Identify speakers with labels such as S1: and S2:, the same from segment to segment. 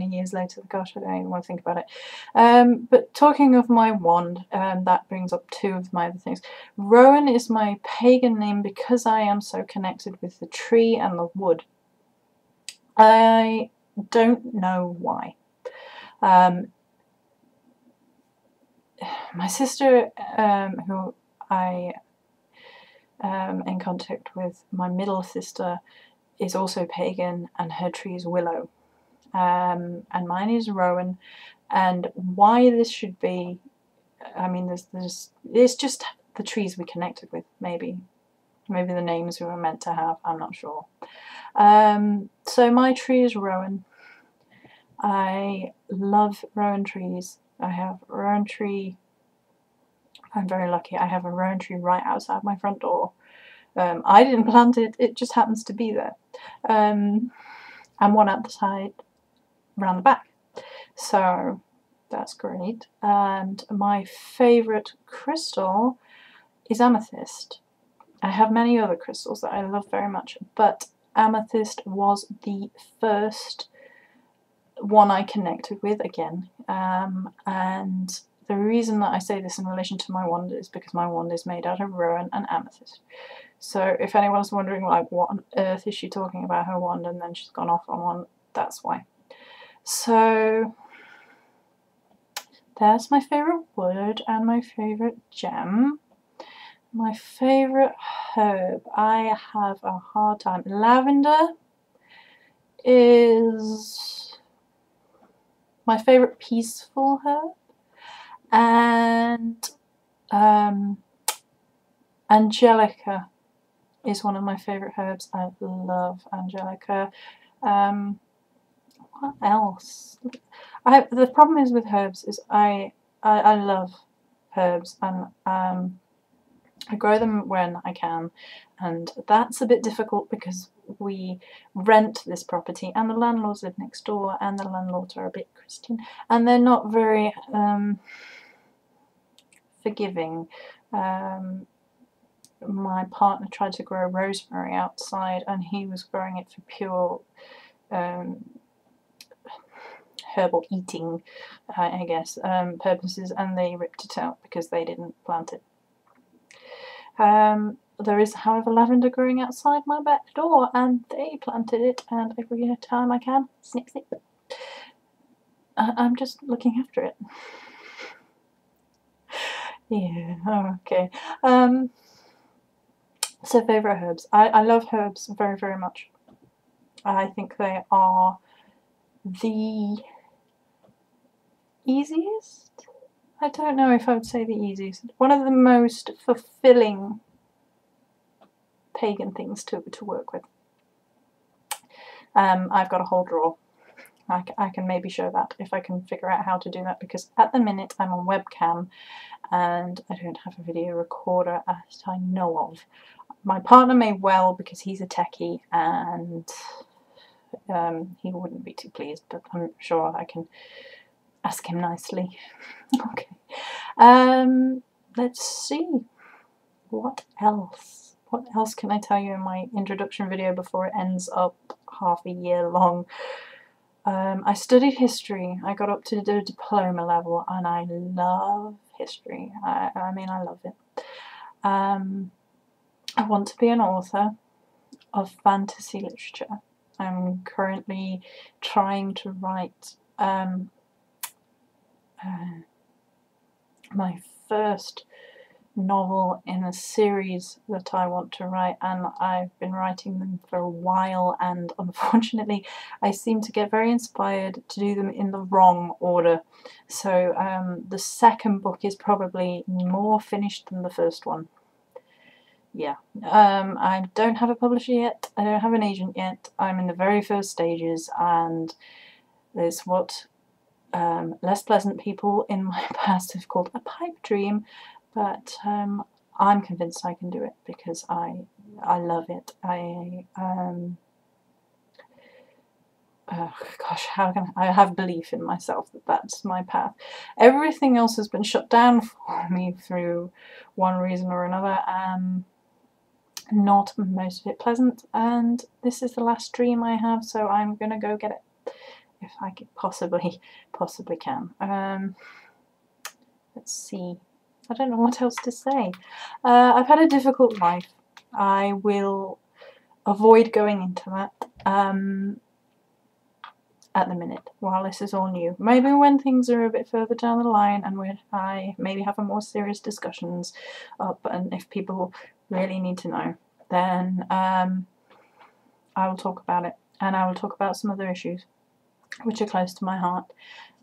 S1: many years later. Gosh, I don't even want to think about it. But talking of my wand, that brings up two of my other things. Rowan is my pagan name because I am so connected with the tree and the wood. I don't know why. My sister, who I am in contact with, my middle sister, is also pagan, and her tree is willow. And mine is rowan. And why this should be, I mean, it's just the trees we connected with, maybe the names we were meant to have, I'm not sure. So my tree is rowan. I love rowan trees. I have a rowan tree. I'm very lucky. I have a rowan tree right outside my front door. I didn't plant it, it just happens to be there. And one at the side around the back. So that's great. And my favourite crystal is amethyst. I have many other crystals that I love very much, but amethyst was the first one I connected with again. And the reason that I say this in relation to my wand is because my wand is made out of rowan and amethyst. So if anyone's wondering, like, what on earth is she talking about her wand, and then she's gone off on one, that's why. So that's my favourite wood and my favourite gem. My favourite herb, I have a hard time. Lavender is my favourite peaceful herb, and angelica is one of my favourite herbs. I love angelica. What else? The problem is with herbs is I love herbs, and I grow them when I can, and that's a bit difficult because we rent this property and the landlords live next door, and the landlords are a bit Christian and they're not very forgiving. My partner tried to grow rosemary outside, and he was growing it for pure herbal eating, I guess, purposes, and they ripped it out because they didn't plant it. There is, however, lavender growing outside my back door, and they planted it, and every time I can, snip snip. I'm just looking after it. Yeah, okay. So favourite herbs. I love herbs very, very much. I think they are the easiest? I don't know if I would say the easiest. One of the most fulfilling pagan things to work with. I've got a whole drawer. I can maybe show that if I can figure out how to do that, because at the minute I'm on webcam and I don't have a video recorder as I know of. My partner may well, because he's a techie, and he wouldn't be too pleased, but I'm sure I can ask him nicely. Okay. Let's see. What else? What else can I tell you in my introduction video before it ends up half a year long? I studied history. I got up to the diploma level, and I love history. I mean, I love it. I want to be an author of fantasy literature. I'm currently trying to write my first novel in a series that I want to write, and I've been writing them for a while, and unfortunately I seem to get very inspired to do them in the wrong order. So the second book is probably more finished than the first one. Yeah. I don't have a publisher yet, I don't have an agent yet, I'm in the very first stages, and there's what less pleasant people in my past have called a pipe dream, but I'm convinced I can do it because I love it. Gosh, how can I have belief in myself that that's my path. Everything else has been shut down for me through one reason or another, not most of it pleasant, and this is the last dream I have, so I'm gonna go get it. if I could possibly can. Let's see. I don't know what else to say. I've had a difficult life. I will avoid going into that at the minute while this is all new. Maybe when things are a bit further down the line and I maybe have a more serious discussions up, and if people really need to know, then I will talk about it, and I will talk about some other issues which are close to my heart,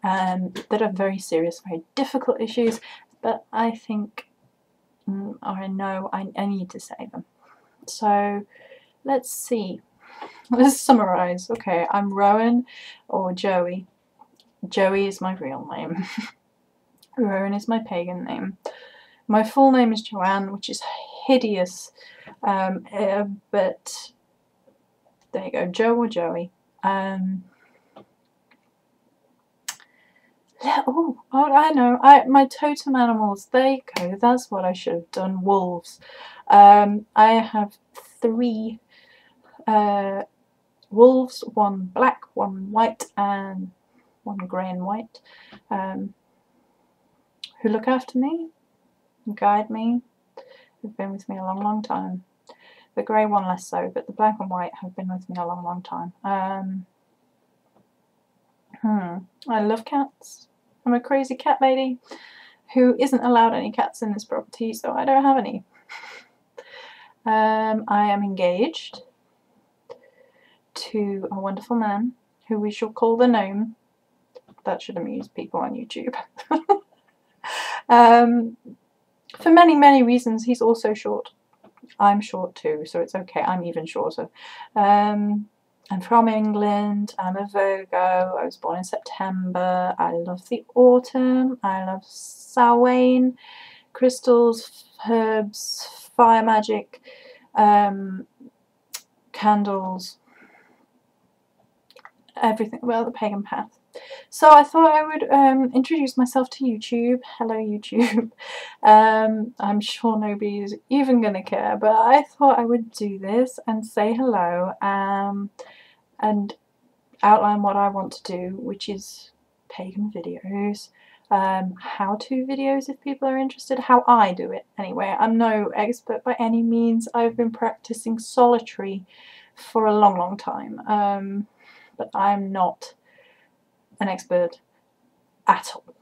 S1: that are very serious, very difficult issues, but I think, or I know I need to say them. So let's see. Let's summarise. Okay, I'm Rowan, or Joey. Joey is my real name. Rowan is my pagan name. My full name is Joanne, which is hideous, but there you go, Joe or Joey. Oh, I know. My totem animals. There you go. That's what I should have done. Wolves. I have 3 wolves, 1 black, 1 white, and 1 grey and white, who look after me, guide me, who've been with me a long, long time. The grey one less so, but the black and white have been with me a long, long time. I love cats. I'm a crazy cat lady who isn't allowed any cats in this property, so I don't have any. I am engaged to a wonderful man who we shall call the Gnome. That should amuse people on YouTube. For many, many reasons. He's also short. I'm short too, so it's okay. I'm even shorter. I'm from England. I'm a Virgo. I was born in September. I love the autumn. I love Samhain, crystals, herbs, fire magic, candles, everything. Well, the pagan path. So I thought I would introduce myself to YouTube. Hello YouTube. I'm sure nobody's even gonna care, but I thought I would do this and say hello, and outline what I want to do, which is pagan videos, how-to videos if people are interested, how I do it anyway. I'm no expert by any means. I've been practicing solitary for a long, long time, but I'm not an expert at all.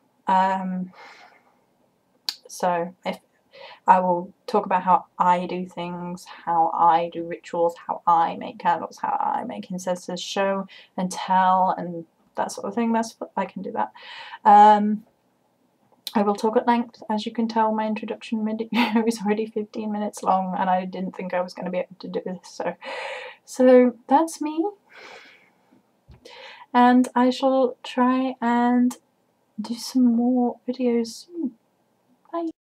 S1: So if I will talk about how I do things, how I do rituals, how I make candles, how I make incenses, show and tell, and that sort of thing. I can do that. I will talk at length. As you can tell, my introduction video is already 15 minutes long, and I didn't think I was going to be able to do this. So that's me. And I shall try and do some more videos soon. Bye.